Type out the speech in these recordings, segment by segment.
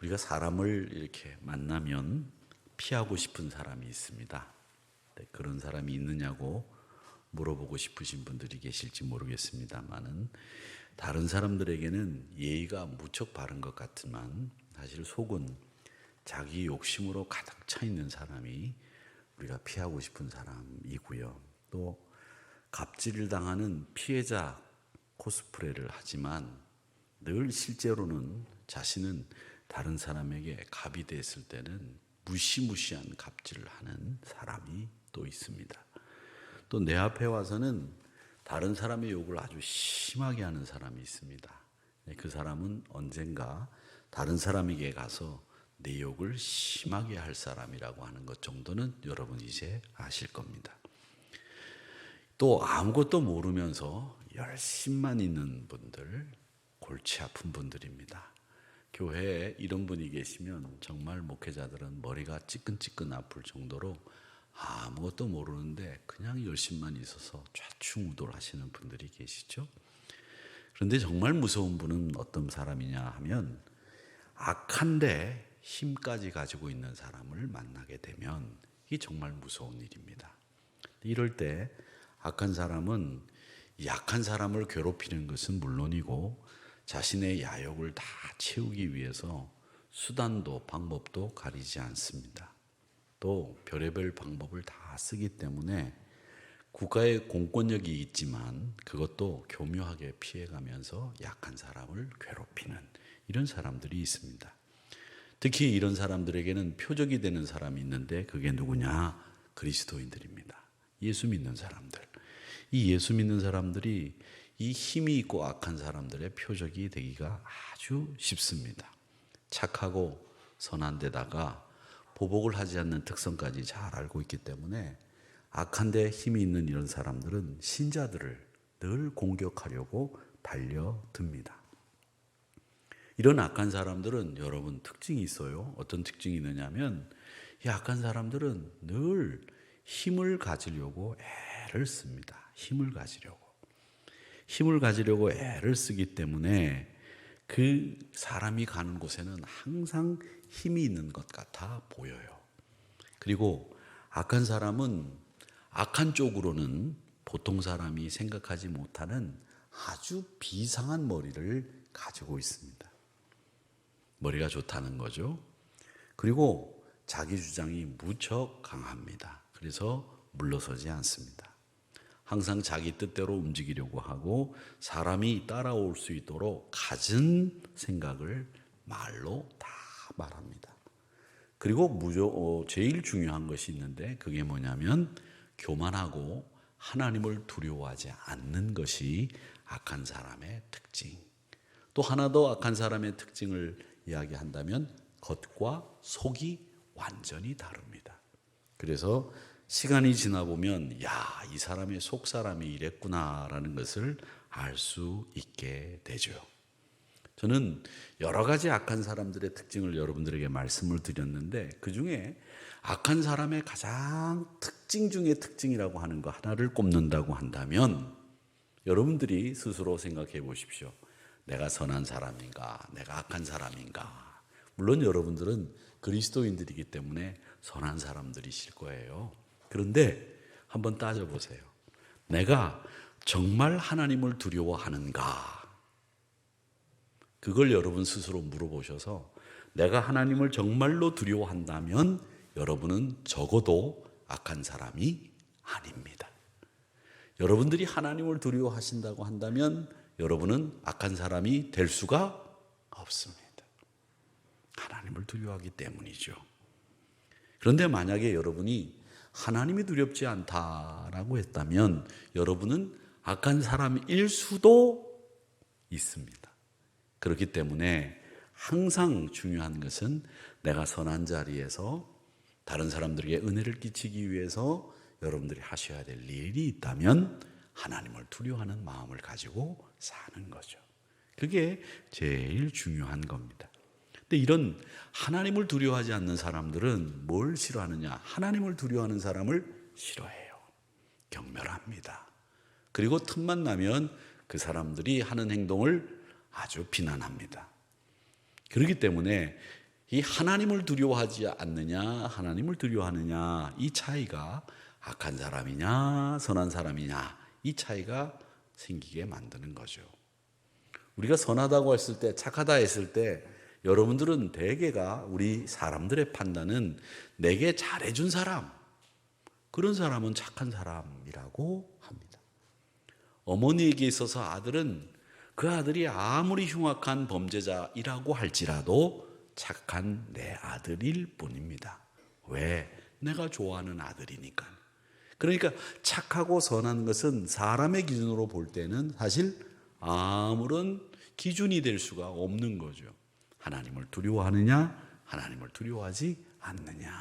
우리가 사람을 이렇게 만나면 피하고 싶은 사람이 있습니다. 그런 사람이 있느냐고 물어보고 싶으신 분들이 계실지 모르겠습니다만은 다른 사람들에게는 예의가 무척 바른 것 같지만 사실 속은 자기 욕심으로 가득 차 있는 사람이 우리가 피하고 싶은 사람이고요. 또 갑질을 당하는 피해자 코스프레를 하지만 늘 실제로는 자신은 다른 사람에게 갑이 됐을 때는 무시무시한 갑질을 하는 사람이 또 있습니다. 또 내 앞에 와서는 다른 사람의 욕을 아주 심하게 하는 사람이 있습니다. 그 사람은 언젠가 다른 사람에게 가서 내 욕을 심하게 할 사람이라고 하는 것 정도는 여러분 이제 아실 겁니다. 또 아무것도 모르면서 열심만 있는 분들, 골치 아픈 분들입니다. 교회에 이런 분이 계시면 정말 목회자들은 머리가 찌끈찌끈 아플 정도로 아무것도 모르는데 그냥 열심만 있어서 좌충우돌 하시는 분들이 계시죠. 그런데 정말 무서운 분은 어떤 사람이냐 하면 악한데 힘까지 가지고 있는 사람을 만나게 되면 이게 정말 무서운 일입니다. 이럴 때 악한 사람은 약한 사람을 괴롭히는 것은 물론이고 자신의 야욕을 다 채우기 위해서 수단도 방법도 가리지 않습니다. 또 별의별 방법을 다 쓰기 때문에 국가의 공권력이 있지만 그것도 교묘하게 피해가면서 약한 사람을 괴롭히는 이런 사람들이 있습니다. 특히 이런 사람들에게는 표적이 되는 사람이 있는데 그게 누구냐? 그리스도인들입니다. 예수 믿는 사람들. 이 예수 믿는 사람들이 이 힘이 있고 악한 사람들의 표적이 되기가 아주 쉽습니다. 착하고 선한 데다가 보복을 하지 않는 특성까지 잘 알고 있기 때문에 악한데 힘이 있는 이런 사람들은 신자들을 늘 공격하려고 달려듭니다. 이런 악한 사람들은 여러분 특징이 있어요. 어떤 특징이 있느냐면 이 악한 사람들은 늘 힘을 가지려고 애를 씁니다. 힘을 가지려고 애를 쓰기 때문에 그 사람이 가는 곳에는 항상 힘이 있는 것 같아 보여요. 그리고 악한 사람은 악한 쪽으로는 보통 사람이 생각하지 못하는 아주 비상한 머리를 가지고 있습니다. 머리가 좋다는 거죠. 그리고 자기 주장이 무척 강합니다. 그래서 물러서지 않습니다. 항상 자기 뜻대로 움직이려고 하고 사람이 따라올 수 있도록 갖은 생각을 말로 다 말합니다. 그리고 제일 중요한 것이 있는데 그게 뭐냐면 교만하고 하나님을 두려워하지 않는 것이 악한 사람의 특징. 또 하나 더 악한 사람의 특징을 이야기한다면 겉과 속이 완전히 다릅니다. 그래서 시간이 지나 보면 이 사람의 속 사람이 이랬구나라는 것을 알 수 있게 되죠. 저는 여러 가지 악한 사람들의 특징을 여러분들에게 말씀을 드렸는데 그중에 악한 사람의 가장 특징 중의 특징이라고 하는 거 하나를 꼽는다고 한다면 여러분들이 스스로 생각해 보십시오. 내가 선한 사람인가? 내가 악한 사람인가? 물론 여러분들은 그리스도인들이기 때문에 선한 사람들이실 거예요. 그런데 한번 따져보세요. 내가 정말 하나님을 두려워하는가? 그걸 여러분 스스로 물어보셔서 내가 하나님을 정말로 두려워한다면 여러분은 적어도 악한 사람이 아닙니다. 여러분들이 하나님을 두려워하신다고 한다면 여러분은 악한 사람이 될 수가 없습니다. 하나님을 두려워하기 때문이죠. 그런데 만약에 여러분이 하나님이 두렵지 않다라고 했다면 여러분은 악한 사람일 수도 있습니다. 그렇기 때문에 항상 중요한 것은 내가 선한 자리에서 다른 사람들에게 은혜를 끼치기 위해서 여러분들이 하셔야 될 일이 있다면 하나님을 두려워하는 마음을 가지고 사는 거죠. 그게 제일 중요한 겁니다. 근데 이런 하나님을 두려워하지 않는 사람들은 뭘 싫어하느냐? 하나님을 두려워하는 사람을 싫어해요. 경멸합니다. 그리고 틈만 나면 그 사람들이 하는 행동을 아주 비난합니다. 그렇기 때문에 이 하나님을 두려워하지 않느냐, 하나님을 두려워하느냐, 이 차이가 악한 사람이냐, 선한 사람이냐, 이 차이가 생기게 만드는 거죠. 우리가 선하다고 했을 때, 착하다 했을 때 여러분들은 대개가 우리 사람들의 판단은 내게 잘해준 사람, 그런 사람은 착한 사람이라고 합니다. 어머니에게 있어서 아들은 그 아들이 아무리 흉악한 범죄자이라고 할지라도 착한 내 아들일 뿐입니다. 왜? 내가 좋아하는 아들이니까. 그러니까 착하고 선한 것은 사람의 기준으로 볼 때는 사실 아무런 기준이 될 수가 없는 거죠. 하나님을 두려워하느냐, 하나님을 두려워하지 않느냐.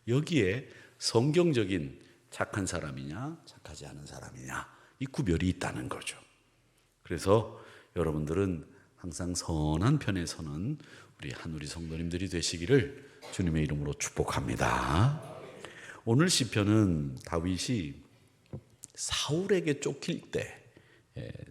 여기에 성경적인 착한 사람이냐, 착하지 않은 사람이냐, 이 구별이 있다는 거죠. 그래서 여러분들은 항상 선한 편에 서는 우리 한우리 성도님들이 되시기를 주님의 이름으로 축복합니다. 오늘 시편은 다윗이 사울에게 쫓길 때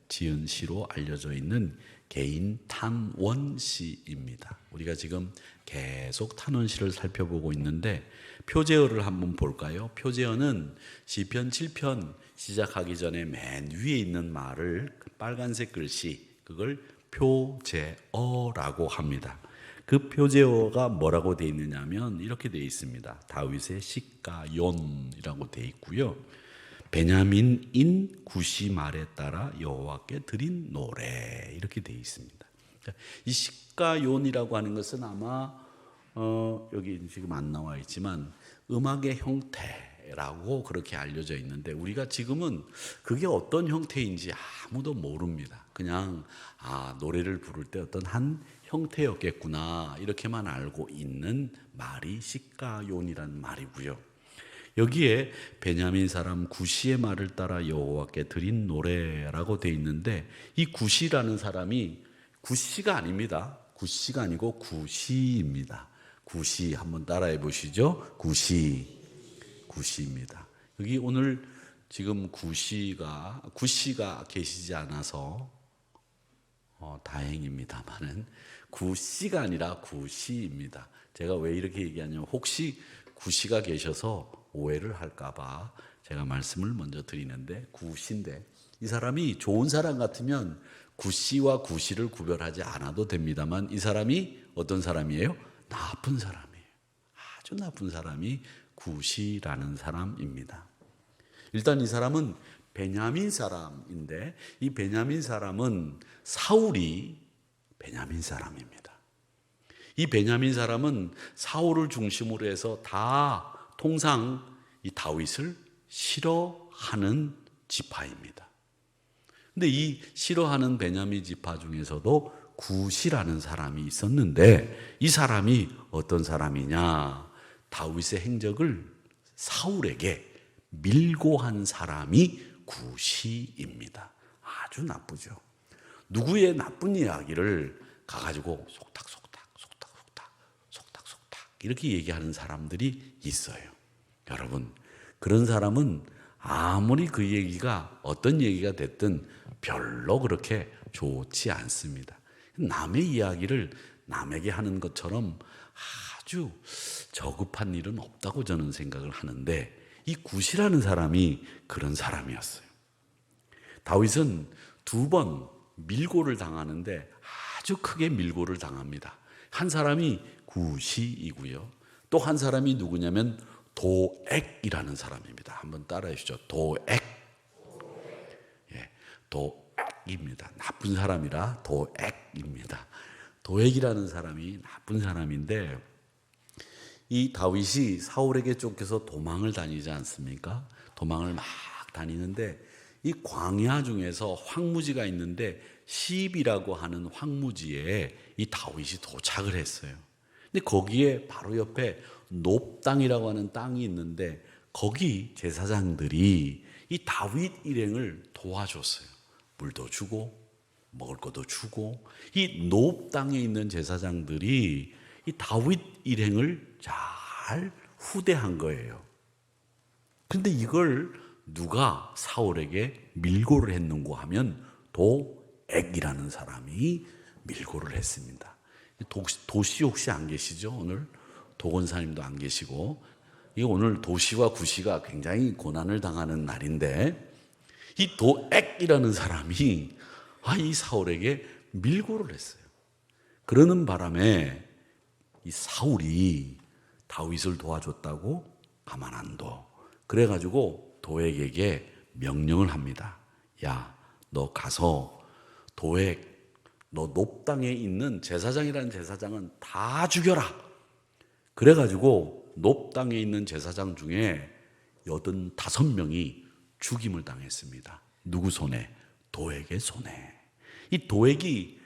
지은 시로 알려져 있는 개인 탄원시입니다. 우리가 지금 계속 탄원시를 살펴보고 있는데 표제어를 한번 볼까요? 표제어는 시편 7편 시작하기 전에 맨 위에 있는 말을 빨간색 글씨, 그걸 표제어라고 합니다. 그 표제어가 뭐라고 되어 있느냐면 이렇게 되어 있습니다. 다윗의 시가욘이라고 되어 있고요. 베냐민인 구시 말에 따라 여호와께 드린 노래, 이렇게 되어 있습니다. 이 시가욘이라고 하는 것은 아마 여기 지금 안 나와 있지만 음악의 형태라고 그렇게 알려져 있는데 우리가 지금은 그게 어떤 형태인지 아무도 모릅니다. 그냥 노래를 부를 때 어떤 한 형태였겠구나 이렇게만 알고 있는 말이 시가욘이라는 말이고요. 여기에 베냐민 사람 구시의 말을 따라 여호와께 드린 노래라고 되어 있는데 이 구시라는 사람이 구시가 아닙니다. 구시가 아니고 구시입니다. 구시 한번 따라해 보시죠. 구시입니다. 여기 오늘 지금 구시가 계시지 않아서 다행입니다만은 구시가 아니라 구시입니다. 제가 왜 이렇게 얘기하냐면 혹시 구시가 계셔서 오해를 할까봐 제가 말씀을 먼저 드리는데 구시인데 이 사람이 좋은 사람 같으면 구시와 구시를 구별하지 않아도 됩니다만 이 사람이 어떤 사람이에요? 나쁜 사람이에요. 아주 나쁜 사람이 구시라는 사람입니다. 일단 이 사람은 베냐민 사람인데 이 베냐민 사람은 사울이 베냐민 사람입니다. 이 베냐민 사람은 사울을 중심으로 해서 다 통상 이 다윗을 싫어하는 지파입니다. 근데 이 싫어하는 베냐민 지파 중에서도 구시라는 사람이 있었는데 이 사람이 어떤 사람이냐? 다윗의 행적을 사울에게 밀고 한 사람이 구시입니다. 아주 나쁘죠. 누구의 나쁜 이야기를 가가지고 속닥 이렇게 얘기하는 사람들이 있어요. 여러분, 그런 사람은 아무리 그 얘기가 어떤 얘기가 됐든 별로 그렇게 좋지 않습니다. 남의 이야기를 남에게 하는 것처럼 아주 저급한 일은 없다고 저는 생각을 하는데 이 구시라는 사람이 그런 사람이었어요. 다윗은 2번 밀고를 당하는데 아주 크게 밀고를 당합니다. 한 사람이 구시이고요. 또 한 사람이 누구냐면 도액이라는 사람입니다. 한번 따라해 주시죠. 도액. 도액입니다. 나쁜 사람이라 도액입니다. 도액이라는 사람이 나쁜 사람인데 이 다윗이 사울에게 쫓겨서 도망을 다니지 않습니까? 도망을 막 다니는데 이 광야 중에서 황무지가 있는데 시입이라고 하는 황무지에 이 다윗이 도착을 했어요. 근데 거기에 바로 옆에 놉 땅이라고 하는 땅이 있는데 거기 제사장들이 이 다윗 일행을 도와줬어요. 물도 주고 먹을 것도 주고 이 놉 땅에 있는 제사장들이 이 다윗 일행을 잘 후대한 거예요. 그런데 이걸 누가 사울에게 밀고를 했는고 하면 도액이라는 사람이 밀고를 했습니다. 도시 혹시 안 계시죠? 오늘 도건사님도 안 계시고, 이 오늘 도시와 구시가 굉장히 고난을 당하는 날인데, 이 도액이라는 사람이 이 사울에게 밀고를 했어요. 그러는 바람에 이 사울이 다윗을 도와줬다고 가만 안 둬. 그래가지고 도액에게 명령을 합니다. 야, 너 가서 도액, 너 높당에 있는 제사장이라는 제사장은 다 죽여라. 그래가지고 높당에 있는 제사장 중에 85명이 죽임을 당했습니다. 누구 손에? 도액의 손에. 이 도액이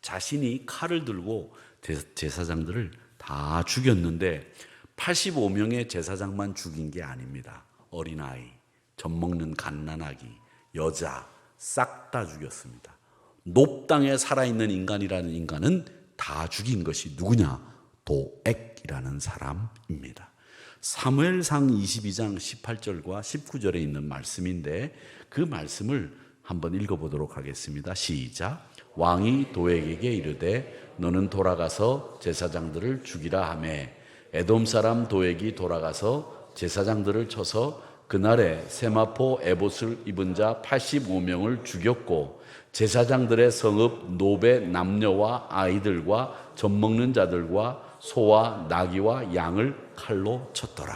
자신이 칼을 들고 제사장들을 다 죽였는데 85명의 제사장만 죽인 게 아닙니다. 어린아이, 젖먹는 갓난아기, 여자 싹 다 죽였습니다. 높당에 살아있는 인간이라는 인간은 다 죽인 것이 누구냐? 도액이라는 사람입니다. 사무엘상 22장 18절과 19절에 있는 말씀인데 그 말씀을 한번 읽어보도록 하겠습니다. 시작. 왕이 도액에게 이르되 너는 돌아가서 제사장들을 죽이라 하매 에돔 사람 도액이 돌아가서 제사장들을 쳐서 그날에 세마포 에봇을 입은 자 85명을 죽였고 제사장들의 성읍 노베 남녀와 아이들과 젖먹는 자들과 소와 나귀와 양을 칼로 쳤더라.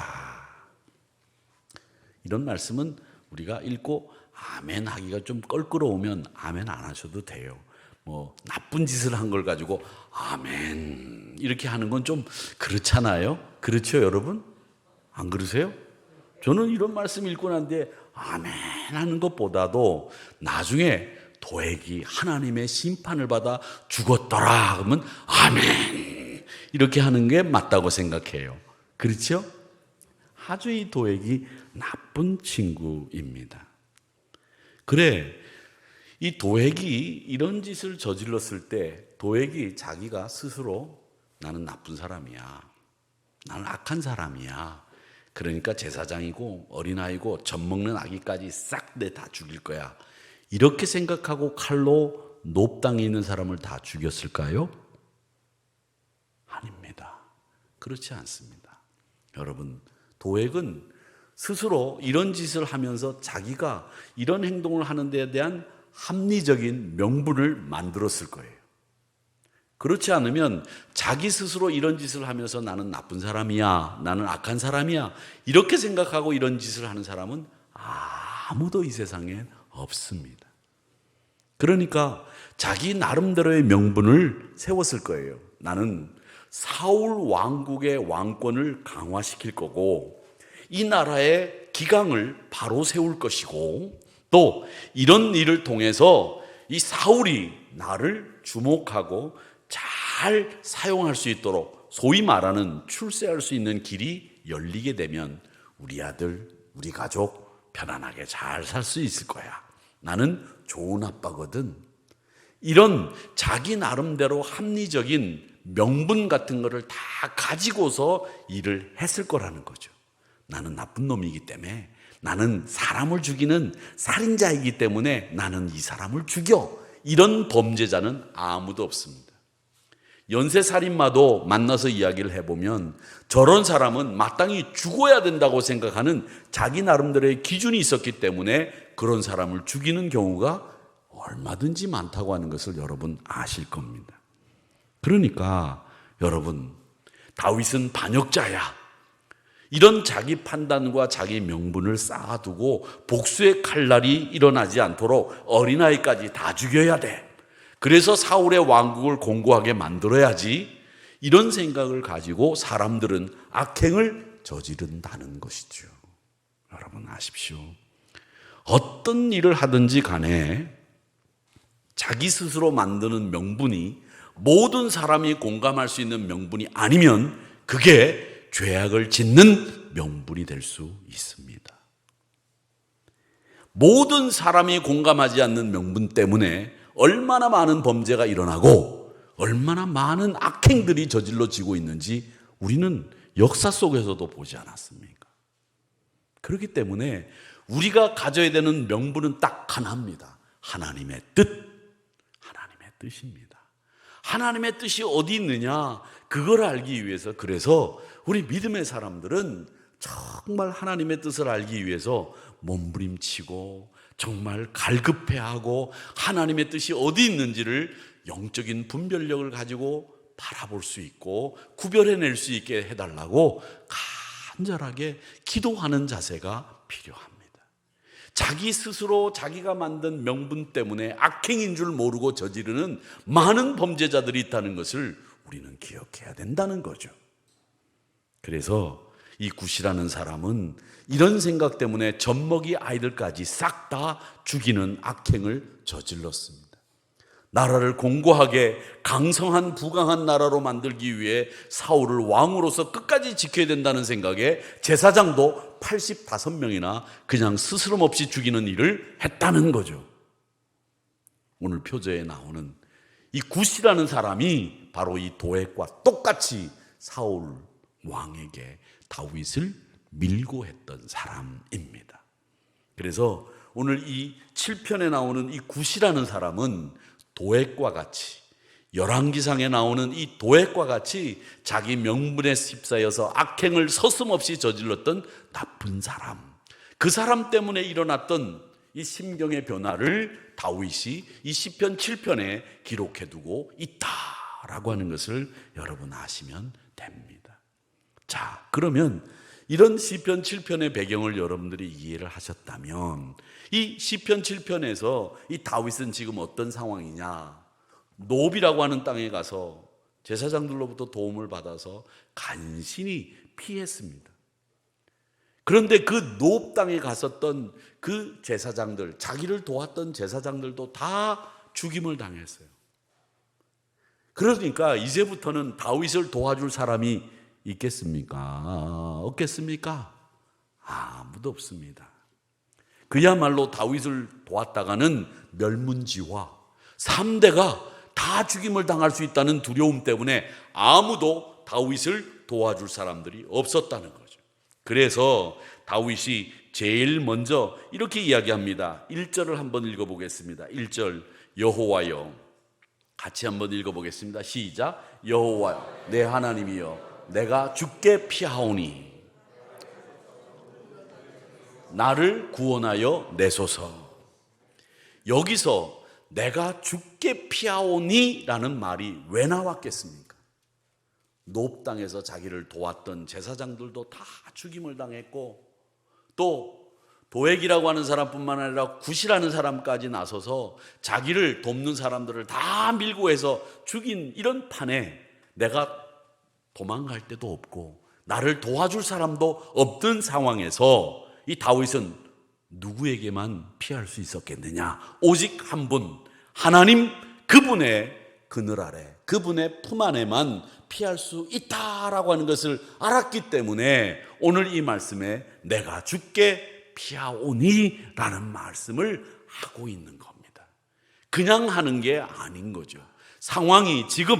이런 말씀은 우리가 읽고 아멘 하기가 좀 껄끄러우면 아멘 안 하셔도 돼요. 나쁜 짓을 한 걸 가지고 아멘 이렇게 하는 건 좀 그렇잖아요. 그렇죠, 여러분? 안 그러세요? 저는 이런 말씀 읽고 난 뒤에 아멘 하는 것보다도 나중에 도액이 하나님의 심판을 받아 죽었더라 그러면 아멘 이렇게 하는 게 맞다고 생각해요. 그렇죠? 아주 이 도액이 나쁜 친구입니다. 그래, 이 도액이 이런 짓을 저질렀을 때 도액이 자기가 스스로 나는 나쁜 사람이야, 나는 악한 사람이야, 그러니까 제사장이고 어린아이고 젖먹는 아기까지 싹 내 다 죽일 거야, 이렇게 생각하고 칼로 높당에 있는 사람을 다 죽였을까요? 아닙니다. 그렇지 않습니다. 여러분, 도액은 스스로 이런 짓을 하면서 자기가 이런 행동을 하는 데에 대한 합리적인 명분을 만들었을 거예요. 그렇지 않으면 자기 스스로 이런 짓을 하면서 나는 나쁜 사람이야, 나는 악한 사람이야 이렇게 생각하고 이런 짓을 하는 사람은 아무도 이 세상에 없습니다. 그러니까 자기 나름대로의 명분을 세웠을 거예요. 나는 사울 왕국의 왕권을 강화시킬 거고 이 나라의 기강을 바로 세울 것이고 또 이런 일을 통해서 이 사울이 나를 주목하고 잘 사용할 수 있도록 소위 말하는 출세할 수 있는 길이 열리게 되면 우리 아들, 우리 가족 편안하게 잘 살 수 있을 거야. 나는 좋은 아빠거든. 이런 자기 나름대로 합리적인 명분 같은 거를 다 가지고서 일을 했을 거라는 거죠. 나는 나쁜 놈이기 때문에, 나는 사람을 죽이는 살인자이기 때문에 나는 이 사람을 죽여. 이런 범죄자는 아무도 없습니다. 연쇄살인마도 만나서 이야기를 해보면 저런 사람은 마땅히 죽어야 된다고 생각하는 자기 나름대로의 기준이 있었기 때문에 그런 사람을 죽이는 경우가 얼마든지 많다고 하는 것을 여러분 아실 겁니다. 그러니까 여러분, 다윗은 반역자야, 이런 자기 판단과 자기 명분을 쌓아두고 복수의 칼날이 일어나지 않도록 어린아이까지 다 죽여야 돼, 그래서 사울의 왕국을 공고하게 만들어야지, 이런 생각을 가지고 사람들은 악행을 저지른다는 것이죠. 여러분 아십시오. 어떤 일을 하든지 간에 자기 스스로 만드는 명분이 모든 사람이 공감할 수 있는 명분이 아니면 그게 죄악을 짓는 명분이 될 수 있습니다. 모든 사람이 공감하지 않는 명분 때문에 얼마나 많은 범죄가 일어나고 얼마나 많은 악행들이 저질러지고 있는지 우리는 역사 속에서도 보지 않았습니까? 그렇기 때문에 우리가 가져야 되는 명분은 딱 하나입니다. 하나님의 뜻, 하나님의 뜻입니다. 하나님의 뜻이 어디 있느냐, 그걸 알기 위해서, 그래서 우리 믿음의 사람들은 정말 하나님의 뜻을 알기 위해서 몸부림치고 정말 갈급해하고 하나님의 뜻이 어디 있는지를 영적인 분별력을 가지고 바라볼 수 있고 구별해낼 수 있게 해달라고 간절하게 기도하는 자세가 필요합니다. 자기 스스로 자기가 만든 명분 때문에 악행인 줄 모르고 저지르는 많은 범죄자들이 있다는 것을 우리는 기억해야 된다는 거죠. 그래서 이 굿이라는 사람은 이런 생각 때문에 젖먹이 아이들까지 싹 다 죽이는 악행을 저질렀습니다. 나라를 공고하게 강성한 부강한 나라로 만들기 위해 사울을 왕으로서 끝까지 지켜야 된다는 생각에 제사장도 85명이나 그냥 스스럼 없이 죽이는 일을 했다는 거죠. 오늘 표제에 나오는 이 굿이라는 사람이 바로 이 도액과 똑같이 사울 왕에게 다윗을 밀고 했던 사람입니다. 그래서 오늘 이 7편에 나오는 이 굿이라는 사람은 도액과 같이, 열왕기상에 나오는 이 도액과 같이 자기 명분에 휩싸여서 악행을 서슴없이 저질렀던 나쁜 사람, 그 사람 때문에 일어났던 이 심경의 변화를 다윗이 이 시편 7편에 기록해두고 있다라고 하는 것을 여러분 아시면 됩니다. 자, 그러면 이런 시편 7편의 배경을 여러분들이 이해를 하셨다면 이 시편 7편에서 이 다윗은 지금 어떤 상황이냐, 노비라고 하는 땅에 가서 제사장들로부터 도움을 받아서 간신히 피했습니다. 그런데 그 노업 땅에 갔었던 그 제사장들, 자기를 도왔던 제사장들도 다 죽임을 당했어요. 그러니까 이제부터는 다윗을 도와줄 사람이 있겠습니까? 없겠습니까? 아무도 없습니다. 그야말로 다윗을 도왔다가는 멸문지화, 3대가 다 죽임을 당할 수 있다는 두려움 때문에 아무도 다윗을 도와줄 사람들이 없었다는 거죠. 그래서 다윗이 제일 먼저 이렇게 이야기합니다. 1절을 한번 읽어보겠습니다. 1절, 여호와여, 같이 한번 읽어보겠습니다. 시작. 여호와여, 내 하나님이여, 내가 주께 피하오니 나를 구원하여 내소서. 여기서 내가 주께 피하오니 라는 말이 왜 나왔겠습니까? 노업 땅에서 자기를 도왔던 제사장들도 다 죽임을 당했고, 또 도액이라고 하는 사람뿐만 아니라 굿이라는 사람까지 나서서 자기를 돕는 사람들을 다 밀고 해서 죽인 이런 판에 내가 도망갈 데도 없고 나를 도와줄 사람도 없던 상황에서 이 다윗은 누구에게만 피할 수 있었겠느냐? 오직 한 분, 하나님 그분의 그늘 아래, 그분의 품 안에만 피할 수 있다라고 하는 것을 알았기 때문에 오늘 이 말씀에 내가 주께 피하오니 라는 말씀을 하고 있는 겁니다. 그냥 하는 게 아닌 거죠. 상황이 지금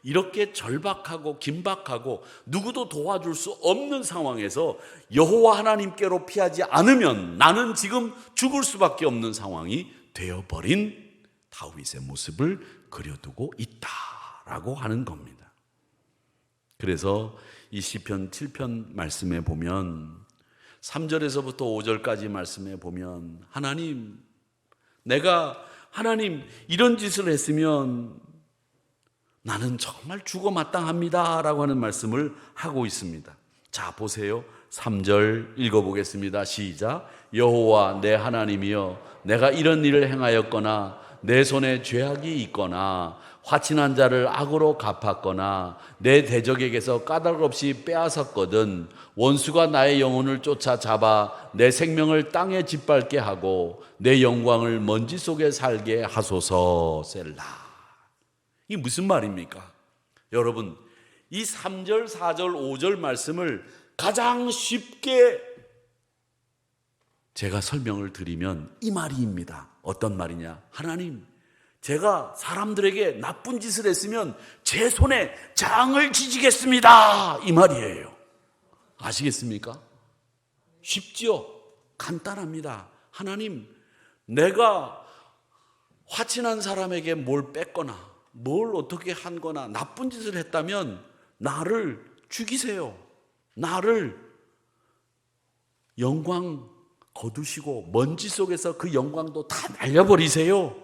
이렇게 절박하고 긴박하고 누구도 도와줄 수 없는 상황에서 여호와 하나님께로 피하지 않으면 나는 지금 죽을 수밖에 없는 상황이 되어버린 다윗의 모습을 그려두고 있다라고 하는 겁니다. 그래서 이 시편 7편 말씀에 보면 3절에서부터 5절까지 말씀에 보면 하나님 이런 짓을 했으면 나는 정말 죽어 마땅합니다 라고 하는 말씀을 하고 있습니다. 자, 보세요. 3절 읽어보겠습니다. 시작. 여호와 내 하나님이여, 내가 이런 일을 행하였거나 내 손에 죄악이 있거나 화친한 자를 악으로 갚았거나 내 대적에게서 까닭 없이 빼앗았거든 원수가 나의 영혼을 쫓아 잡아 내 생명을 땅에 짓밟게 하고 내 영광을 먼지 속에 살게 하소서. 셀라. 이게 무슨 말입니까? 여러분, 이 3절, 4절, 5절 말씀을 가장 쉽게 제가 설명을 드리면 이 말입니다. 어떤 말이냐? 하나님, 제가 사람들에게 나쁜 짓을 했으면 제 손에 장을 지지겠습니다. 이 말이에요. 아시겠습니까? 쉽지요? 간단합니다. 하나님, 내가 화친한 사람에게 뭘 뺐거나 뭘 어떻게 한 거나 나쁜 짓을 했다면 나를 죽이세요. 나를 영광 거두시고 먼지 속에서 그 영광도 다 날려버리세요.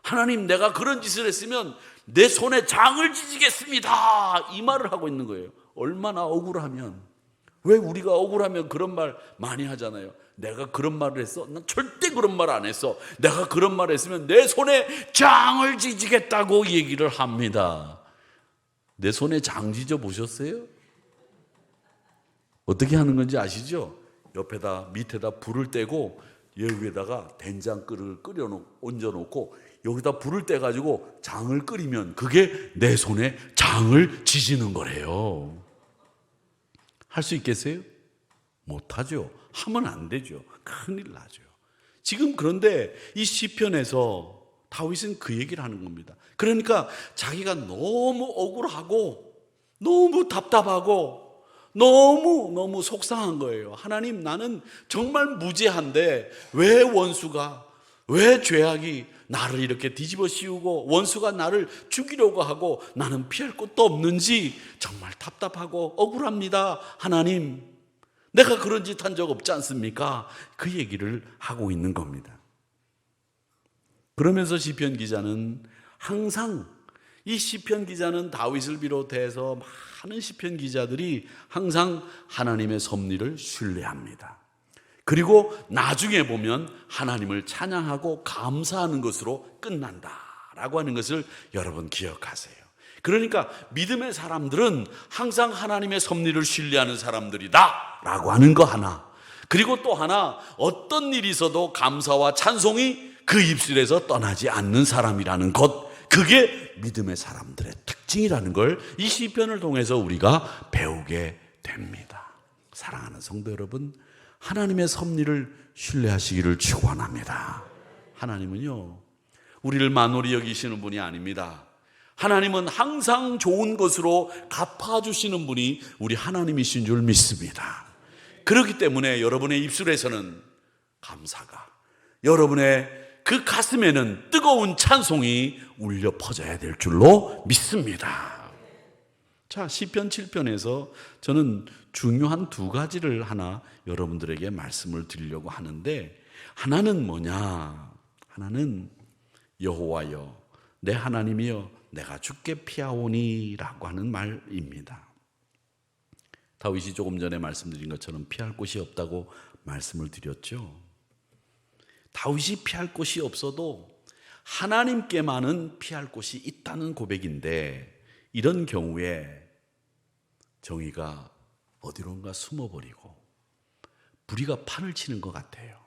하나님, 내가 그런 짓을 했으면 내 손에 장을 지지겠습니다. 이 말을 하고 있는 거예요. 얼마나 억울하면. 왜 우리가 억울하면 그런 말 많이 하잖아요. 내가 그런 말을 했어? 난 절대 그런 말 안 했어. 내가 그런 말을 했으면 내 손에 장을 지지겠다고 얘기를 합니다. 내 손에 장 지져 보셨어요? 어떻게 하는 건지 아시죠? 옆에다 밑에다 불을 떼고 여기에다가 된장끓을 얹어놓고 여기다 불을 떼가지고 장을 끓이면 그게 내 손에 장을 지지는 거래요. 할 수 있겠어요? 못하죠. 하면 안 되죠. 큰일 나죠. 지금 그런데 이 시편에서 다윗은 그 얘기를 하는 겁니다. 그러니까 자기가 너무 억울하고 너무 답답하고 너무 속상한 거예요. 하나님, 나는 정말 무죄한데 왜 원수가, 왜 죄악이 나를 이렇게 뒤집어 씌우고 원수가 나를 죽이려고 하고 나는 피할 곳도 없는지 정말 답답하고 억울합니다. 하나님, 내가 그런 짓 한 적 없지 않습니까? 그 얘기를 하고 있는 겁니다. 그러면서 시편 기자는 항상, 이 시편 기자는 다윗을 비롯해서 많은 시편 기자들이 항상 하나님의 섭리를 신뢰합니다. 그리고 나중에 보면 하나님을 찬양하고 감사하는 것으로 끝난다라고 하는 것을 여러분 기억하세요. 그러니까 믿음의 사람들은 항상 하나님의 섭리를 신뢰하는 사람들이다 라고 하는 거 하나, 그리고 또 하나, 어떤 일이 있어도 감사와 찬송이 그 입술에서 떠나지 않는 사람이라는 것, 그게 믿음의 사람들의 특징이라는 걸 이 시편을 통해서 우리가 배우게 됩니다. 사랑하는 성도 여러분, 하나님의 섭리를 신뢰하시기를 축원합니다. 하나님은요, 우리를 만홀히 여기시는 분이 아닙니다. 하나님은 항상 좋은 것으로 갚아주시는 분이 우리 하나님이신 줄 믿습니다. 그렇기 때문에 여러분의 입술에서는 감사가, 여러분의 그 가슴에는 뜨거운 찬송이 울려 퍼져야 될 줄로 믿습니다. 자, 시편 7편에서 저는 중요한 두 가지를 하나 여러분들에게 말씀을 드리려고 하는데, 하나는 뭐냐? 하나는 여호와여, 내 하나님이여, 내가 주께 피하오니 라고 하는 말입니다. 다윗이 조금 전에 말씀드린 것처럼 피할 곳이 없다고 말씀을 드렸죠. 다윗이 피할 곳이 없어도 하나님께만은 피할 곳이 있다는 고백인데, 이런 경우에 정의가 어디론가 숨어버리고 불의가 판을 치는 것 같아요.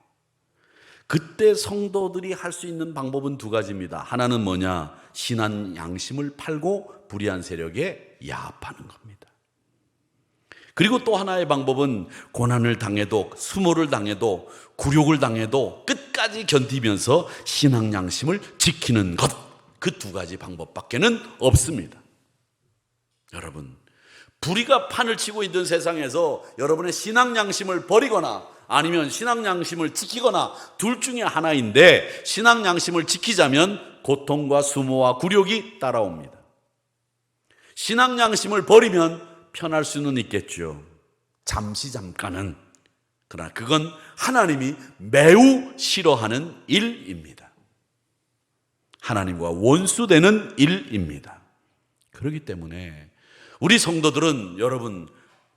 그때 성도들이 할 수 있는 방법은 두 가지입니다. 하나는 뭐냐? 신한 양심을 팔고 불의한 세력에 야합하는 겁니다. 그리고 또 하나의 방법은 고난을 당해도, 수모를 당해도, 굴욕을 당해도 끝까지 견디면서 신앙 양심을 지키는 것, 그 두 가지 방법밖에는 없습니다. 여러분, 불의가 판을 치고 있는 세상에서 여러분의 신앙 양심을 버리거나 아니면 신앙 양심을 지키거나 둘 중에 하나인데, 신앙 양심을 지키자면 고통과 수모와 굴욕이 따라옵니다. 신앙 양심을 버리면 편할 수는 있겠죠. 잠깐은. 그러나 그건 하나님이 매우 싫어하는 일입니다. 하나님과 원수되는 일입니다. 그렇기 때문에 우리 성도들은, 여러분,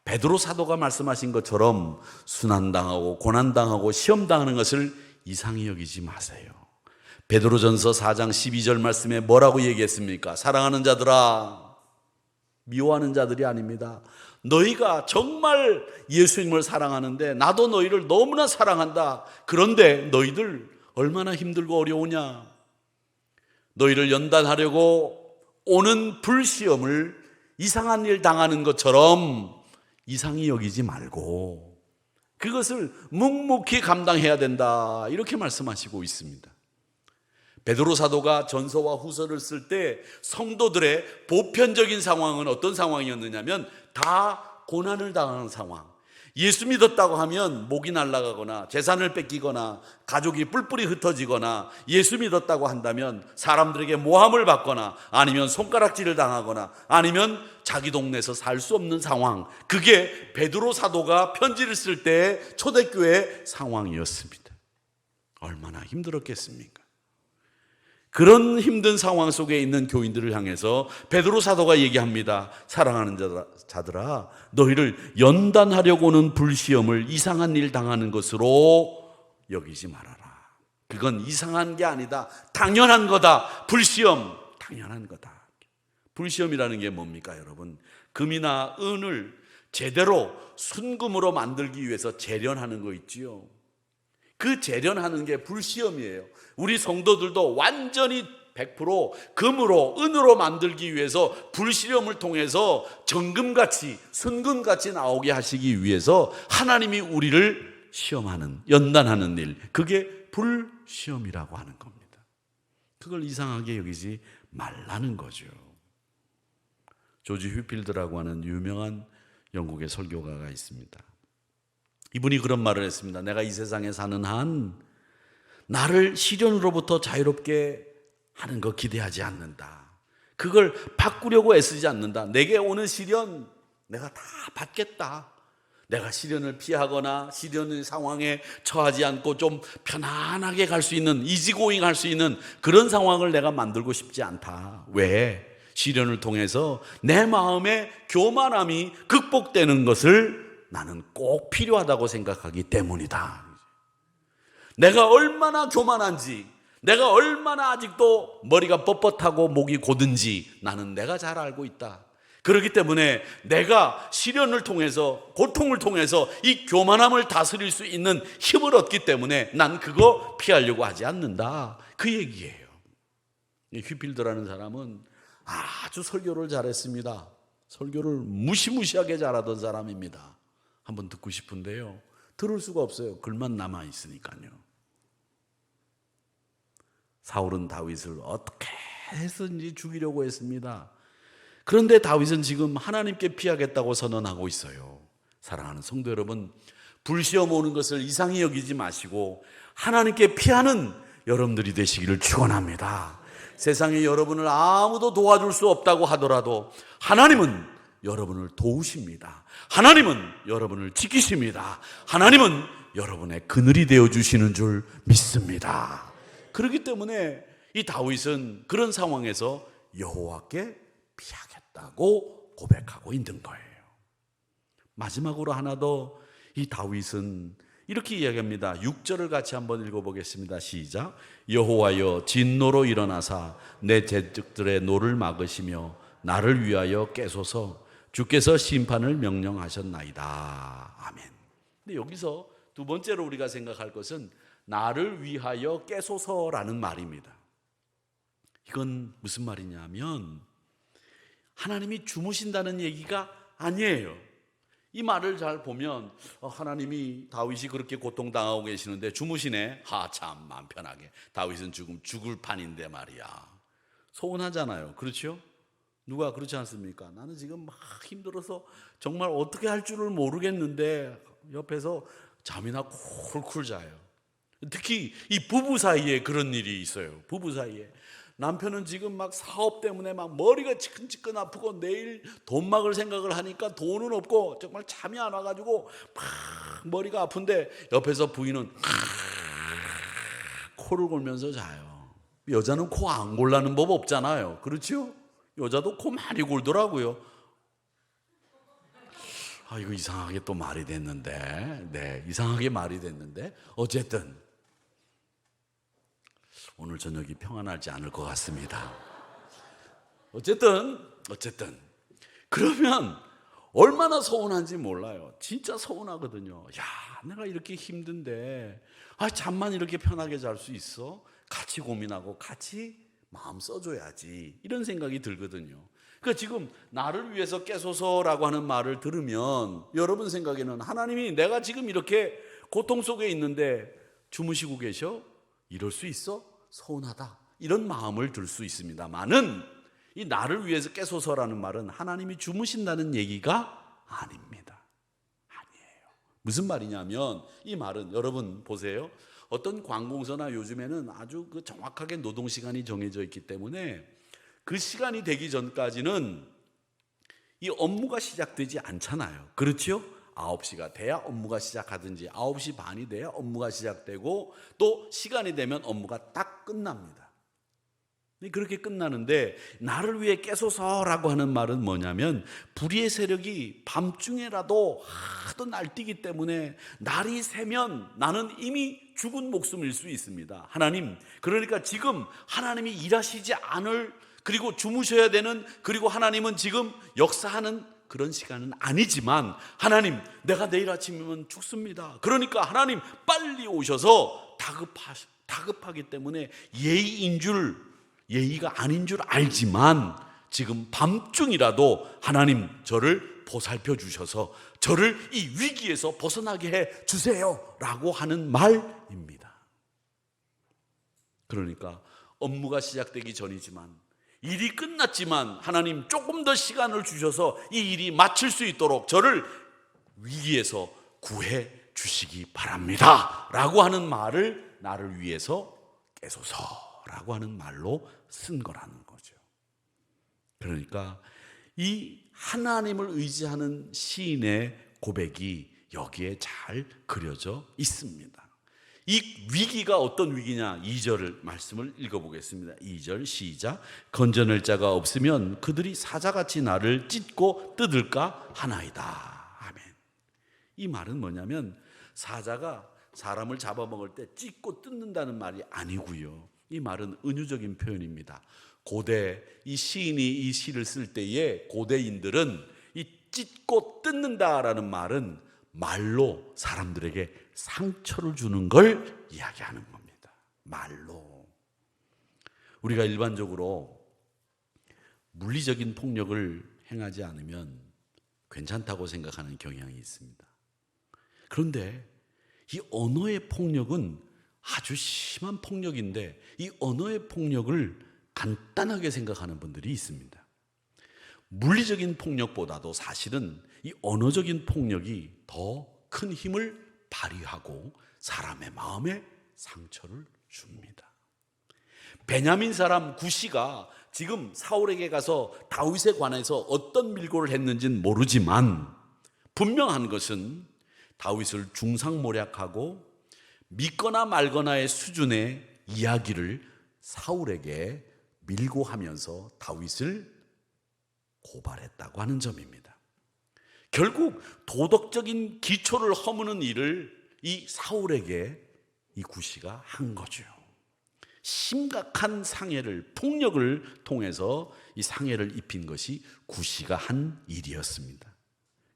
베드로 사도가 말씀하신 것처럼 순환당하고 고난당하고 시험당하는 것을 이상히 여기지 마세요. 베드로전서 4장 12절 말씀에 뭐라고 얘기했습니까? 사랑하는 자들아, 미워하는 자들이 아닙니다. 너희가 정말 예수님을 사랑하는데 나도 너희를 너무나 사랑한다. 그런데 너희들 얼마나 힘들고 어려우냐. 너희를 연단하려고 오는 불시험을 이상한 일 당하는 것처럼 이상히 여기지 말고 그것을 묵묵히 감당해야 된다, 이렇게 말씀하시고 있습니다. 베드로 사도가 전서와 후서를 쓸 때 성도들의 보편적인 상황은 어떤 상황이었느냐면 다 고난을 당하는 상황, 예수 믿었다고 하면 목이 날아가거나 재산을 뺏기거나 가족이 뿔뿔이 흩어지거나, 예수 믿었다고 한다면 사람들에게 모함을 받거나 아니면 손가락질을 당하거나 아니면 자기 동네에서 살 수 없는 상황, 그게 베드로 사도가 편지를 쓸 때의 초대교회 상황이었습니다. 얼마나 힘들었겠습니까? 그런 힘든 상황 속에 있는 교인들을 향해서 베드로 사도가 얘기합니다. 사랑하는 자들아, 너희를 연단하려고 오는 불시험을 이상한 일 당하는 것으로 여기지 말아라. 그건 이상한 게 아니다. 당연한 거다. 불시험, 당연한 거다. 불시험이라는 게 뭡니까, 여러분? 금이나 은을 제대로 순금으로 만들기 위해서 재련하는 거 있지요. 그 재련하는 게 불시험이에요. 우리 성도들도 완전히 100% 금으로, 은으로 만들기 위해서 불시험을 통해서 정금같이, 순금같이 나오게 하시기 위해서 하나님이 우리를 시험하는, 연단하는 일, 그게 불시험이라고 하는 겁니다. 그걸 이상하게 여기지 말라는 거죠. 조지 휘필드라고 하는 유명한 영국의 설교가가 있습니다. 이분이 그런 말을 했습니다. 내가 이 세상에 사는 한 나를 시련으로부터 자유롭게 하는 거 기대하지 않는다. 그걸 바꾸려고 애쓰지 않는다. 내게 오는 시련 내가 다 받겠다. 내가 시련을 피하거나 시련의 상황에 처하지 않고 좀 편안하게 갈 수 있는, 이지고잉 할 수 있는 그런 상황을 내가 만들고 싶지 않다. 왜? 시련을 통해서 내 마음의 교만함이 극복되는 것을 나는 꼭 필요하다고 생각하기 때문이다. 내가 얼마나 교만한지, 내가 얼마나 아직도 머리가 뻣뻣하고 목이 고든지 나는 내가 잘 알고 있다. 그렇기 때문에 내가 시련을 통해서, 고통을 통해서 이 교만함을 다스릴 수 있는 힘을 얻기 때문에 난 그거 피하려고 하지 않는다. 그 얘기예요. 휘필드라는 사람은 아주 설교를 잘했습니다. 설교를 무시무시하게 잘하던 사람입니다. 한번 듣고 싶은데요, 들을 수가 없어요. 글만 남아 있으니까요. 사울은 다윗을 어떻게 해서든지 죽이려고 했습니다. 그런데 다윗은 지금 하나님께 피하겠다고 선언하고 있어요. 사랑하는 성도 여러분, 불시험 오는 것을 이상히 여기지 마시고 하나님께 피하는 여러분들이 되시기를 축원합니다. 세상에 여러분을 아무도 도와줄 수 없다고 하더라도 하나님은 여러분을 도우십니다. 하나님은 여러분을 지키십니다. 하나님은 여러분의 그늘이 되어주시는 줄 믿습니다. 그렇기 때문에 이 다윗은 그런 상황에서 여호와께 피하겠다고 고백하고 있는 거예요. 마지막으로 하나 더, 이 다윗은 이렇게 이야기합니다. 6절을 같이 한번 읽어보겠습니다. 시작. 여호와여 진노로 일어나사 내 대적들의 노를 막으시며 나를 위하여 깨소서. 주께서 심판을 명령하셨나이다. 아멘. 근데 여기서 두 번째로 우리가 생각할 것은 나를 위하여 깨소서라는 말입니다. 이건 무슨 말이냐면 하나님이 주무신다는 얘기가 아니에요. 이 말을 잘 보면 하나님이 다윗이 그렇게 고통당하고 계시는데 주무시네. 참 마음 편하게. 다윗은 지금 죽을 판인데 말이야. 서운하잖아요. 그렇죠? 누가 그렇지 않습니까? 나는 지금 막 힘들어서 정말 어떻게 할 줄을 모르겠는데 옆에서 잠이나 콜콜 자요. 특히 이 부부 사이에 그런 일이 있어요. 부부 사이에 남편은 지금 막 사업 때문에 막 머리가 지끈지끈 아프고 내일 돈 막을 생각을 하니까 돈은 없고 정말 잠이 안 와가지고 막 머리가 아픈데 옆에서 부인은 코를 골면서 자요. 여자는 코 안 골라는 법 없잖아요. 그렇죠? 여자도 코 많이 골더라고요. 이거 이상하게 또 말이 됐는데, 네, 이상하게 말이 됐는데 어쨌든 오늘 저녁이 평안하지 않을 것 같습니다. 어쨌든 그러면 얼마나 서운한지 몰라요. 진짜 서운하거든요. 야, 내가 이렇게 힘든데 잠만 이렇게 편하게 잘 수 있어? 같이 고민하고 같이 마음 써줘야지, 이런 생각이 들거든요. 그러니까 지금 나를 위해서 깨소서라고 하는 말을 들으면 여러분 생각에는 하나님이 내가 지금 이렇게 고통 속에 있는데 주무시고 계셔? 이럴 수 있어? 서운하다, 이런 마음을 들 수 있습니다만은 이 나를 위해서 깨소서라는 말은 하나님이 주무신다는 얘기가 아닙니다. 아니에요. 무슨 말이냐면 이 말은 여러분 보세요. 어떤 관공서나 요즘에는 아주 그 정확하게 노동시간이 정해져 있기 때문에 그 시간이 되기 전까지는 이 업무가 시작되지 않잖아요. 그렇죠? 9시가 돼야 업무가 시작하든지 9시 반이 돼야 업무가 시작되고 또 시간이 되면 업무가 딱 끝납니다. 그렇게 끝나는데 나를 위해 깨소서라고 하는 말은 뭐냐면 불의의 세력이 밤중에라도 하도 날뛰기 때문에 날이 새면 나는 이미 죽은 목숨일 수 있습니다. 하나님, 그러니까 지금 하나님이 일하시지 않을, 그리고 주무셔야 되는, 그리고 하나님은 지금 역사하는 그런 시간은 아니지만 하나님, 내가 내일 아침이면 죽습니다. 그러니까 하나님 빨리 오셔서 다급하기 때문에 예의가 아닌 줄 알지만 지금 밤중이라도 하나님 저를 보살펴 주셔서 저를 이 위기에서 벗어나게 해 주세요 라고 하는 말입니다. 그러니까 업무가 시작되기 전이지만, 일이 끝났지만 하나님 조금 더 시간을 주셔서 이 일이 마칠 수 있도록 저를 위기에서 구해 주시기 바랍니다 라고 하는 말을 나를 위해서 깨소서라고 하는 말로 쓴 거라는 거죠. 그러니까 이 하나님을 의지하는 시인의 고백이 여기에 잘 그려져 있습니다. 이 위기가 어떤 위기냐? 2절 말씀을 읽어보겠습니다. 2절 시작. 건져낼 자가 없으면 그들이 사자같이 나를 찢고 뜯을까 하나이다. 아멘. 이 말은 뭐냐면 사자가 사람을 잡아먹을 때 찢고 뜯는다는 말이 아니고요. 이 말은 은유적인 표현입니다. 고대 이 시인이 이 시를 쓸 때에 고대인들은 이 찢고 뜯는다라는 말은 말로 사람들에게 상처를 주는 걸 이야기하는 겁니다. 말로. 우리가 일반적으로 물리적인 폭력을 행하지 않으면 괜찮다고 생각하는 경향이 있습니다. 그런데 이 언어의 폭력은 아주 심한 폭력인데 이 언어의 폭력을 간단하게 생각하는 분들이 있습니다. 물리적인 폭력보다도 사실은 이 언어적인 폭력이 더 큰 힘을 발휘하고 사람의 마음에 상처를 줍니다. 베냐민 사람 구시가 지금 사울에게 가서 다윗에 관해서 어떤 밀고를 했는지는 모르지만 분명한 것은 다윗을 중상모략하고 믿거나 말거나의 수준의 이야기를 사울에게 밀고 하면서 다윗을 고발했다고 하는 점입니다. 결국 도덕적인 기초를 허무는 일을 이 사울에게 이 구시가 한 거죠. 심각한 상해를, 폭력을 통해서 이 상해를 입힌 것이 구시가 한 일이었습니다.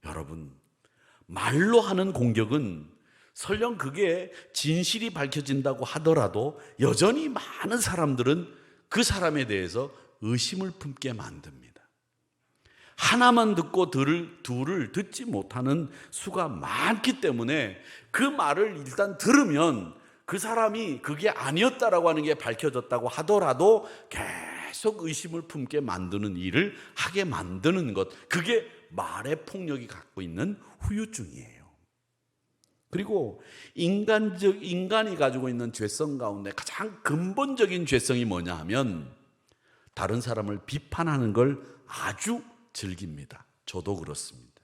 여러분, 말로 하는 공격은 설령 그게 진실이 밝혀진다고 하더라도 여전히 많은 사람들은 그 사람에 대해서 의심을 품게 만듭니다. 하나만 듣고 둘을 듣지 못하는 수가 많기 때문에 그 말을 일단 들으면 그 사람이 그게 아니었다라고 하는 게 밝혀졌다고 하더라도 계속 의심을 품게 만드는 일을 하게 만드는 것, 그게 말의 폭력이 갖고 있는 후유증이에요. 그리고 인간이 가지고 있는 죄성 가운데 가장 근본적인 죄성이 뭐냐 하면 다른 사람을 비판하는 걸 아주 즐깁니다. 저도 그렇습니다.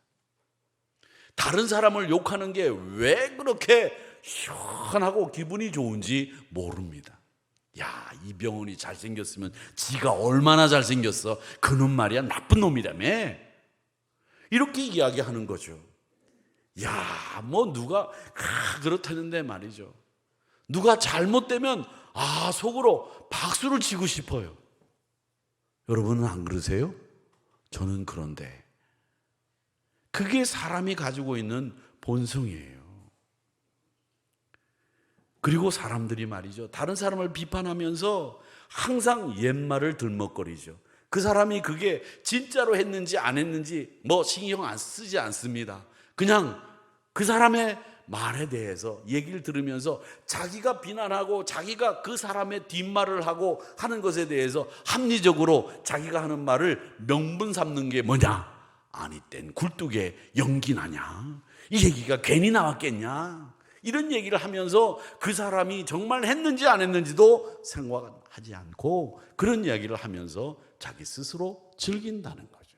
다른 사람을 욕하는 게 왜 그렇게 시원하고 기분이 좋은지 모릅니다. 야, 이병헌이 잘생겼으면 지가 얼마나 잘생겼어. 그놈 말이야 나쁜 놈이라며. 이렇게 이야기하는 거죠. 야, 뭐 누가 그렇다는데 말이죠. 누가 잘못되면 속으로 박수를 치고 싶어요. 여러분은 안 그러세요? 저는 그런데 그게 사람이 가지고 있는 본성이에요. 그리고 사람들이 말이죠, 다른 사람을 비판하면서 항상 옛말을 들먹거리죠. 그 사람이 그게 진짜로 했는지 안 했는지 뭐 신경 안 쓰지 않습니다. 그냥 그 사람의 말에 대해서 얘기를 들으면서 자기가 비난하고 자기가 그 사람의 뒷말을 하고 하는 것에 대해서 합리적으로 자기가 하는 말을 명분 삼는 게 뭐냐? 아니 땐 굴뚝에 연기 나냐? 이 얘기가 괜히 나왔겠냐? 이런 얘기를 하면서 그 사람이 정말 했는지 안 했는지도 생각하지 않고 그런 이야기를 하면서 자기 스스로 즐긴다는 거죠.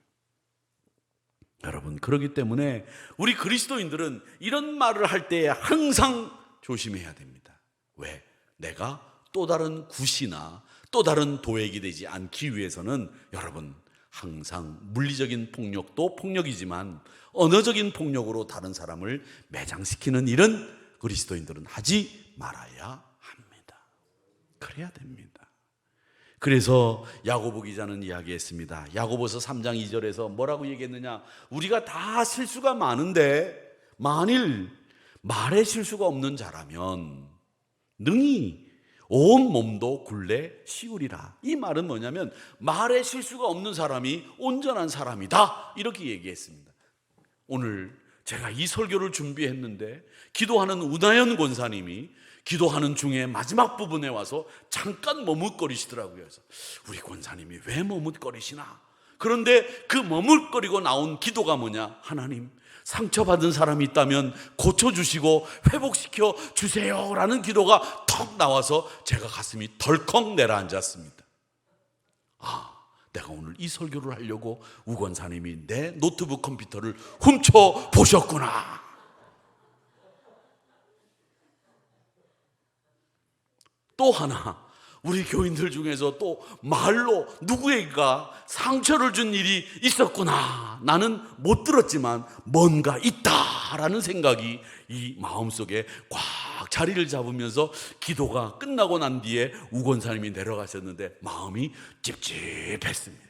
여러분, 그렇기 때문에 우리 그리스도인들은 이런 말을 할 때 항상 조심해야 됩니다. 왜? 내가 또 다른 굿이나 또 다른 도액이 되지 않기 위해서는 여러분, 항상 물리적인 폭력도 폭력이지만 언어적인 폭력으로 다른 사람을 매장시키는 일은 그리스도인들은 하지 말아야 합니다. 그래야 됩니다. 그래서 야고보 기자는 이야기했습니다. 야고보서 3장 2절에서 뭐라고 얘기했느냐? 우리가 다 실수가 많은데 만일 말에 실수가 없는 자라면 능히 온 몸도 굴레 씌우리라. 이 말은 뭐냐면 말에 실수가 없는 사람이 온전한 사람이다, 이렇게 얘기했습니다. 오늘 제가 이 설교를 준비했는데 기도하는 우나연 권사님이 기도하는 중에 마지막 부분에 와서 잠깐 머뭇거리시더라고요. 그래서 우리 권사님이 왜 머뭇거리시나? 그런데 그 머뭇거리고 나온 기도가 뭐냐? 하나님, 상처받은 사람이 있다면 고쳐주시고 회복시켜 주세요 라는 기도가 턱 나와서 제가 가슴이 덜컥 내려앉았습니다. 내가 오늘 이 설교를 하려고 우 권사님이 내 노트북 컴퓨터를 훔쳐 보셨구나. 또 하나, 우리 교인들 중에서 또 말로 누구에게가 상처를 준 일이 있었구나. 나는 못 들었지만 뭔가 있다라는 생각이 이 마음속에 꽉 자리를 잡으면서 기도가 끝나고 난 뒤에 우 권사님이 내려가셨는데 마음이 찝찝했습니다.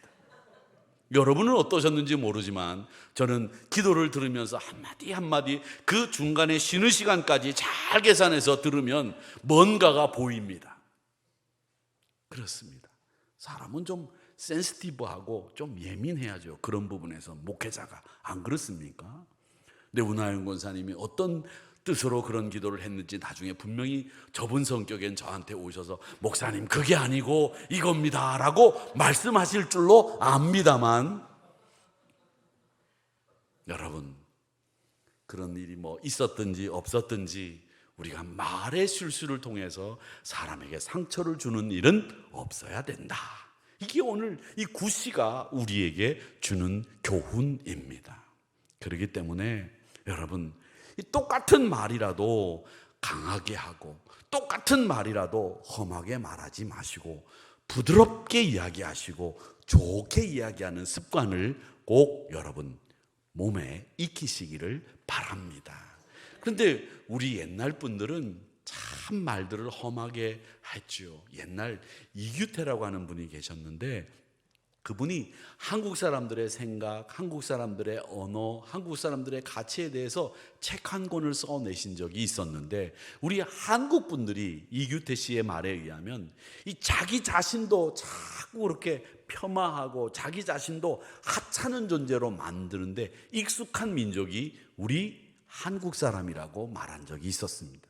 여러분은 어떠셨는지 모르지만 저는 기도를 들으면서 한마디 한마디 그 중간에 쉬는 시간까지 잘 계산해서 들으면 뭔가가 보입니다. 그렇습니다. 사람은 좀 센시티브하고 좀 예민해야죠. 그런 부분에서 목회자가. 안 그렇습니까? 근데 우나연 권사님이 어떤 뜻으로 그런 기도를 했는지 나중에 분명히 저분 성격엔 저한테 오셔서 목사님 그게 아니고 이겁니다 라고 말씀하실 줄로 압니다만, 여러분, 그런 일이 뭐 있었든지 없었든지 우리가 말의 실수를 통해서 사람에게 상처를 주는 일은 없어야 된다. 이게 오늘 이 구시가 우리에게 주는 교훈입니다. 그렇기 때문에 여러분, 이 똑같은 말이라도 강하게 하고 똑같은 말이라도 험하게 말하지 마시고 부드럽게 이야기하시고 좋게 이야기하는 습관을 꼭 여러분 몸에 익히시기를 바랍니다. 그런데 우리 옛날 분들은 참 말들을 험하게 했죠. 옛날 이규태라고 하는 분이 계셨는데 그분이 한국 사람들의 생각, 한국 사람들의 언어, 한국 사람들의 가치에 대해서 책 한 권을 써내신 적이 있었는데 우리 한국 분들이 이규태 씨의 말에 의하면 이 자기 자신도 자꾸 그렇게 폄하하고 자기 자신도 하찮은 존재로 만드는데 익숙한 민족이 우리 한국 사람이라고 말한 적이 있었습니다.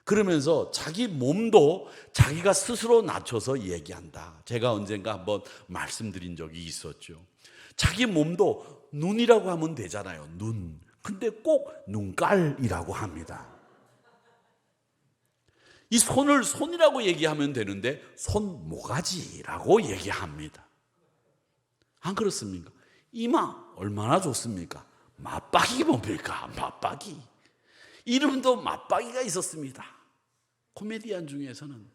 그러면서 자기 몸도 자기가 스스로 낮춰서 얘기한다. 제가 언젠가 한번 말씀드린 적이 있었죠. 자기 몸도 눈이라고 하면 되잖아요. 눈. 근데 꼭 눈깔이라고 합니다. 이 손을 손이라고 얘기하면 되는데 손모가지라고 얘기합니다. 안 그렇습니까? 이마 얼마나 좋습니까? 맞박이 뭡니까? 맞박이. 이름도 맞박이가 있었습니다. 코미디언 중에서는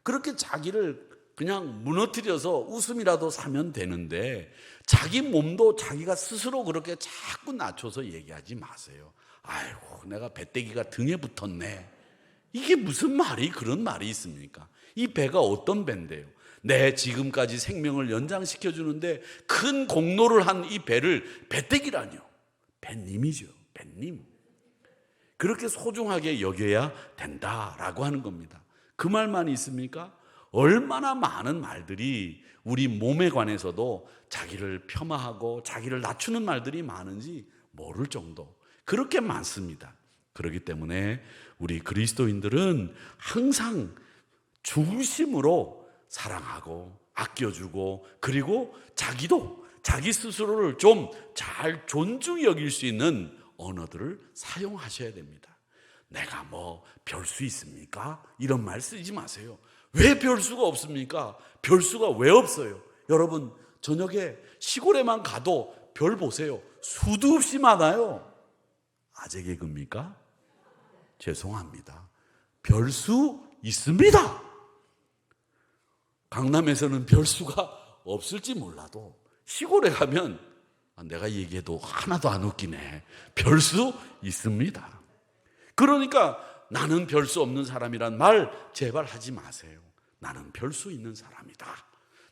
그렇게 자기를 그냥 무너뜨려서 웃음이라도 사면 되는데 자기 몸도 자기가 스스로 그렇게 자꾸 낮춰서 얘기하지 마세요. 아이고, 내가 배때기가 등에 붙었네. 이게 무슨 말이 그런 말이 있습니까? 이 배가 어떤 배인데요? 내 지금까지 생명을 연장시켜 주는데 큰 공로를 한 이 배를 배때기라뇨. 배님이죠. 배님. 그렇게 소중하게 여겨야 된다라고 하는 겁니다. 그 말만 있습니까? 얼마나 많은 말들이 우리 몸에 관해서도 자기를 폄하하고 자기를 낮추는 말들이 많은지 모를 정도, 그렇게 많습니다. 그렇기 때문에 우리 그리스도인들은 항상 중심으로 사랑하고 아껴주고 그리고 자기도 자기 스스로를 좀 잘 존중히 여길 수 있는 언어들을 사용하셔야 됩니다. 내가 뭐 별 수 있습니까? 이런 말 쓰지 마세요. 왜 별 수가 없습니까? 별 수가 왜 없어요? 여러분, 저녁에 시골에만 가도 별 보세요. 수도 없이 많아요. 아재 개그입니까? 죄송합니다. 별 수 있습니다. 강남에서는 별 수가 없을지 몰라도 시골에 가면 내가 얘기해도 하나도 안 웃기네. 별 수 있습니다. 그러니까 나는 별 수 없는 사람이란 말 제발 하지 마세요. 나는 별 수 있는 사람이다.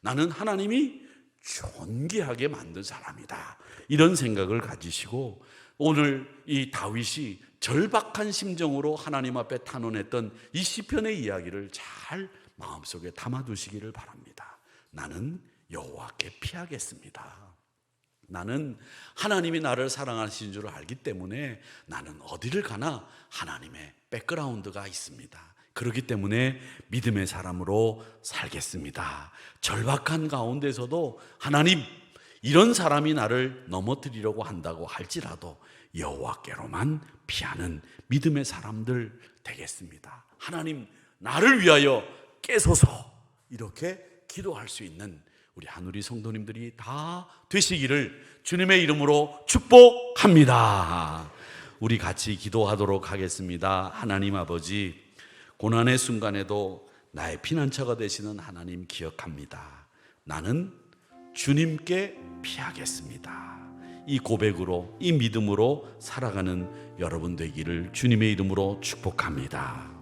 나는 하나님이 존귀하게 만든 사람이다. 이런 생각을 가지시고 오늘 이 다윗이 절박한 심정으로 하나님 앞에 탄원했던 이 시편의 이야기를 잘 마음속에 담아두시기를 바랍니다. 나는 여호와께 피하겠습니다. 나는 하나님이 나를 사랑하시는 줄 알기 때문에 나는 어디를 가나 하나님의 백그라운드가 있습니다. 그렇기 때문에 믿음의 사람으로 살겠습니다. 절박한 가운데서도 하나님, 이런 사람이 나를 넘어뜨리려고 한다고 할지라도 여호와께로만 피하는 믿음의 사람들 되겠습니다. 하나님, 나를 위하여 깨소서, 이렇게 기도할 수 있는 우리 한우리 성도님들이 다 되시기를 주님의 이름으로 축복합니다. 우리 같이 기도하도록 하겠습니다. 하나님 아버지, 고난의 순간에도 나의 피난처가 되시는 하나님 기억합니다. 나는 주님께 피하겠습니다. 이 고백으로, 이 믿음으로 살아가는 여러분 되기를 주님의 이름으로 축복합니다.